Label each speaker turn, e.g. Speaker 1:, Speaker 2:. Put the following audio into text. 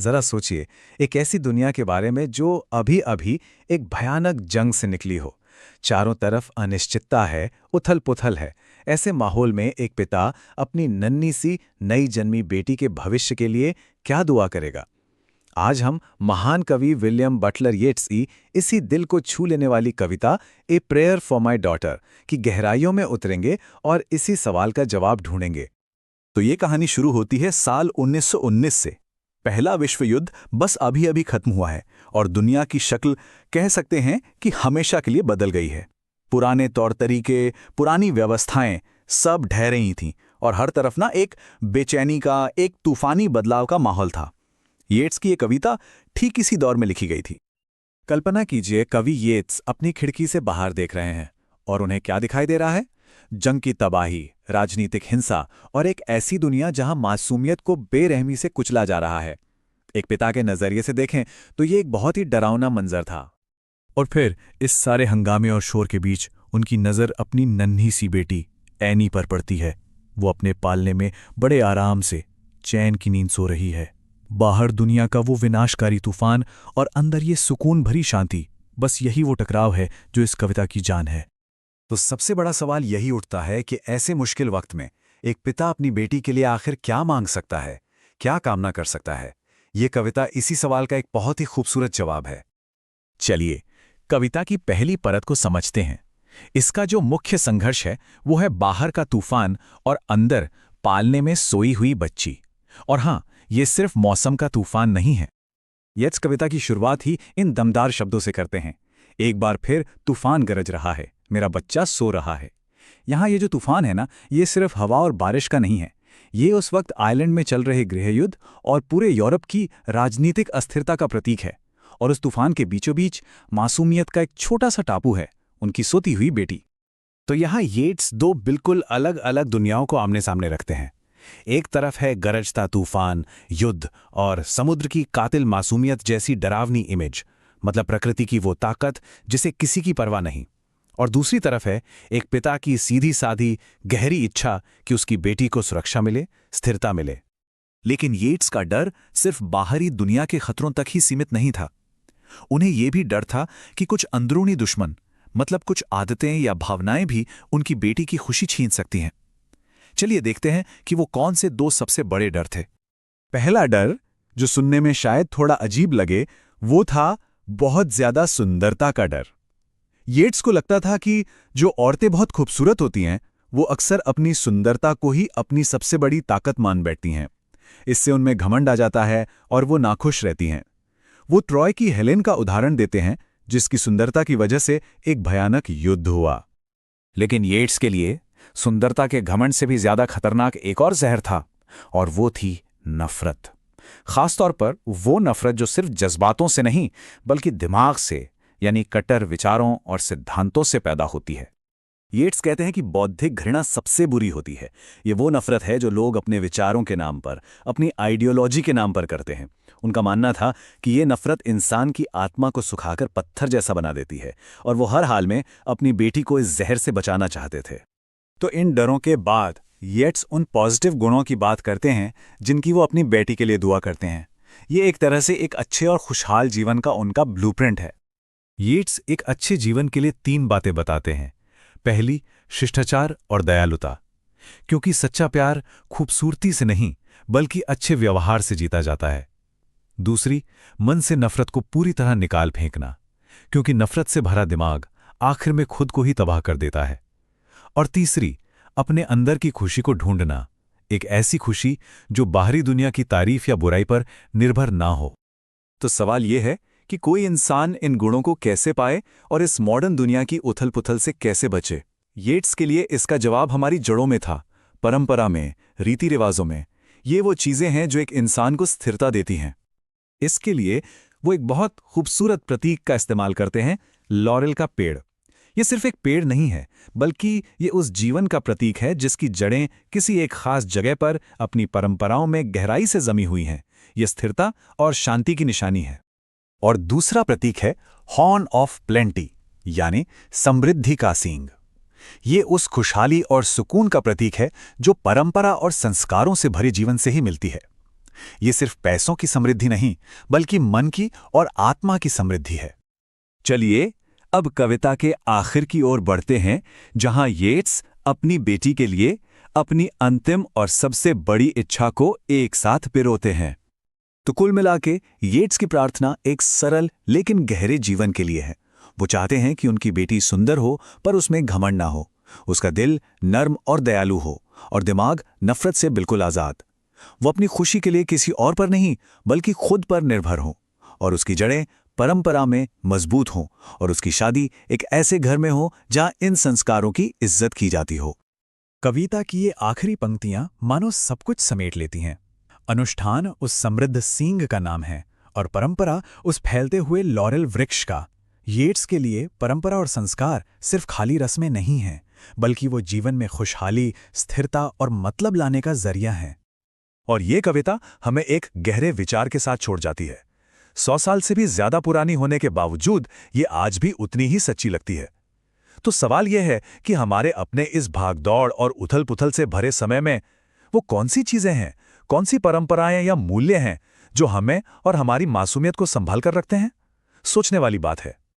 Speaker 1: जरा सोचिए, एक ऐसी दुनिया के बारे में जो अभी-अभी एक भयानक जंग से निकली हो। चारों तरफ अनिश्चितता है, उथल-पुथल है। ऐसे माहौल में एक पिता अपनी नन्ही सी नई जन्मी बेटी के भविष्य के लिए क्या दुआ करेगा? आज हम महान कवि विलियम बटलर येट्स की इसी दिल को छू लेने वाली कविता a prayer for my daughter की गहराइयों में उतरेंगे और इसी सवाल का जवाब ढूंढेंगे।
Speaker 2: तो ये कहानी शुरू होती है साल 1919 से। पहला विश्व युद्ध बस अभी अभी खत्म हुआ है और दुनिया की शक्ल कह सकते हैं कि हमेशा के लिए बदल गई है। पुराने तौर तरीके, पुरानी व्यवस्थाएं सब ढह रही थीं और हर तरफ ना एक बेचैनी का, एक तूफानी बदलाव का माहौल था। येट्स की ये कविता ठीक इसी दौर में लिखी गई थी।
Speaker 1: कल्पना कीजिए, कवि येट्स अपनी खिड़की से बाहर देख रहे हैं और उन्हें क्या दिखाई दे रहा है? जंग की तबाही, राजनीतिक हिंसा और एक ऐसी दुनिया जहां मासूमियत को बेरहमी से कुचला जा रहा है। एक पिता के नजरिए से देखें तो ये एक बहुत ही डरावना मंजर था।
Speaker 2: और फिर इस सारे हंगामे और शोर के बीच उनकी नज़र अपनी नन्ही सी बेटी एनी पर पड़ती है। वो अपने पालने में बड़े आराम से चैन की नींद सो रही है। बाहर दुनिया का वो विनाशकारी तूफान और अंदर ये सुकून भरी शांति। बस यही वो टकराव है जो इस कविता की जान है।
Speaker 1: तो सबसे बड़ा सवाल यही उठता है कि ऐसे मुश्किल वक्त में एक पिता अपनी बेटी के लिए आखिर क्या मांग सकता है, क्या कामना कर सकता है? ये कविता इसी सवाल का एक बहुत ही खूबसूरत जवाब है।
Speaker 2: चलिए कविता की पहली परत को समझते हैं। इसका जो मुख्य संघर्ष है वो है बाहर का तूफान और अंदर पालने में सोई हुई बच्ची। और हाँ, ये सिर्फ मौसम का तूफान नहीं है।
Speaker 1: येट्स कविता की शुरुआत ही इन दमदार शब्दों से करते हैं। एक बार फिर तूफान गरज रहा है, मेरा बच्चा सो रहा है। यहाँ ये जो तूफान है ना, ये सिर्फ हवा और बारिश का नहीं है। ये उस वक्त आयरलैंड में चल रहे गृहयुद्ध और पूरे यूरोप की राजनीतिक अस्थिरता का प्रतीक है। और उस तूफान के बीचों बीच मासूमियत का एक छोटा सा टापू है, उनकी सोती हुई बेटी।
Speaker 2: तो यहाँ येट्स दो बिल्कुल अलग अलग दुनियाओं को आमने सामने रखते हैं। एक तरफ है गरजता तूफान, युद्ध और समुद्र की कातिल मासूमियत जैसी डरावनी इमेज, मतलब प्रकृति की वो ताकत जिसे किसी की परवाह नहीं। और दूसरी तरफ है एक पिता की सीधी साधी गहरी इच्छा कि उसकी बेटी को सुरक्षा मिले, स्थिरता मिले। लेकिन येट्स का डर सिर्फ बाहरी दुनिया के खतरों तक ही सीमित नहीं था। उन्हें यह भी डर था कि कुछ अंदरूनी दुश्मन, मतलब कुछ आदतें या भावनाएं भी उनकी बेटी की खुशी छीन सकती हैं। चलिए देखते हैं कि वो कौन से दो सबसे बड़े डर थे।
Speaker 1: पहला डर, जो सुनने में शायद थोड़ा अजीब लगे, वो था बहुत ज्यादा सुंदरता का डर। येट्स को लगता था कि जो औरतें बहुत खूबसूरत होती हैं, वो अक्सर अपनी सुंदरता को ही अपनी सबसे बड़ी ताकत मान बैठती हैं। इससे उनमें घमंड आ जाता है और वो नाखुश रहती हैं। वो ट्रॉय की हेलेन का उदाहरण देते हैं, जिसकी सुंदरता की वजह से एक भयानक युद्ध हुआ।
Speaker 2: लेकिन येट्स के लिए सुंदरता के घमंड से भी ज्यादा खतरनाक एक और जहर था, और वो थी नफरत। खासतौर पर वो नफरत जो सिर्फ जज्बातों से नहीं बल्कि दिमाग से, यानी कट्टर विचारों और सिद्धांतों से पैदा होती है।
Speaker 1: येट्स कहते हैं कि बौद्धिक घृणा सबसे बुरी होती है। ये वो नफरत है जो लोग अपने विचारों के नाम पर, अपनी आइडियोलॉजी के नाम पर करते हैं। उनका मानना था कि ये नफरत इंसान की आत्मा को सुखाकर पत्थर जैसा बना देती है और वो हर हाल में अपनी बेटी को इस जहर से बचाना चाहते थे। तो इन डरों के बाद येट्स उन पॉजिटिव गुणों की बात करते हैं जिनकी वो अपनी बेटी के लिए दुआ करते हैं। ये एक तरह से एक अच्छे और खुशहाल जीवन का उनका ब्लूप्रिंट है।
Speaker 2: येट्स एक अच्छे जीवन के लिए 3 बातें बताते हैं। पहली, शिष्टाचार और दयालुता, क्योंकि सच्चा प्यार खूबसूरती से नहीं बल्कि अच्छे व्यवहार से जीता जाता है। दूसरी, मन से नफरत को पूरी तरह निकाल फेंकना, क्योंकि नफरत से भरा दिमाग आखिर में खुद को ही तबाह कर देता है। और तीसरी, अपने अंदर की खुशी को ढूंढना, एक ऐसी खुशी जो बाहरी दुनिया की तारीफ या बुराई पर निर्भर ना हो।
Speaker 1: तो सवाल यह है कि कोई इंसान इन गुणों को कैसे पाए और इस मॉडर्न दुनिया की उथल-पुथल से कैसे बचे? येट्स के लिए इसका जवाब हमारी जड़ों में था, परंपरा में, रीति रिवाजों में। ये वो चीजें हैं जो एक इंसान को स्थिरता देती हैं। इसके लिए वो एक बहुत खूबसूरत प्रतीक का इस्तेमाल करते हैं, लॉरेल का पेड़। ये सिर्फ एक पेड़ नहीं है, बल्कि ये उस जीवन का प्रतीक है जिसकी जड़ें किसी एक खास जगह पर अपनी परंपराओं में गहराई से जमी हुई हैं। ये स्थिरता और शांति की निशानी है। और दूसरा प्रतीक है हॉर्न ऑफ प्लेंटी, यानी समृद्धि का सींग। ये उस खुशहाली और सुकून का प्रतीक है जो परंपरा और संस्कारों से भरे जीवन से ही मिलती है।
Speaker 2: ये सिर्फ पैसों की समृद्धि नहीं, बल्कि मन की और आत्मा की समृद्धि है।
Speaker 1: चलिए अब कविता के आखिर की ओर बढ़ते हैं, जहां येट्स अपनी बेटी के लिए अपनी अंतिम और सबसे बड़ी इच्छा को एक साथ पिरोते हैं।
Speaker 2: तो कुल मिला के येट्स की प्रार्थना एक सरल लेकिन गहरे जीवन के लिए है। वो चाहते हैं कि उनकी बेटी सुंदर हो, पर उसमें घमंड ना हो, उसका दिल नर्म और दयालु हो, और दिमाग नफरत से बिल्कुल आज़ाद। वो अपनी खुशी के लिए किसी और पर नहीं, बल्कि खुद पर निर्भर हो, और उसकी जड़ें परंपरा में मजबूत हों, और उसकी शादी एक ऐसे घर में हो जहां इन संस्कारों की इज्जत की जाती हो। कविता की ये आखिरी पंक्तियां मानो सब कुछ समेट लेती हैं। अनुष्ठान उस समृद्ध सींग का नाम है, और परंपरा उस फैलते हुए लॉरेल वृक्ष का। येट्स के लिए परंपरा और संस्कार सिर्फ खाली रस्में नहीं हैं, बल्कि वो जीवन में खुशहाली, स्थिरता और मतलब लाने का जरिया है।
Speaker 1: और ये कविता हमें एक गहरे विचार के साथ छोड़ जाती है। 100 साल से भी ज्यादा पुरानी होने के बावजूद ये आज भी उतनी ही सच्ची लगती है। तो सवाल यह है कि हमारे अपने इस भागदौड़ और उथल-पुथल से भरे समय में वो कौन सी चीजें हैं, कौन सी परंपराएं या मूल्य हैं जो हमें और हमारी मासूमियत को संभाल कर रखते हैं? सोचने वाली बात है।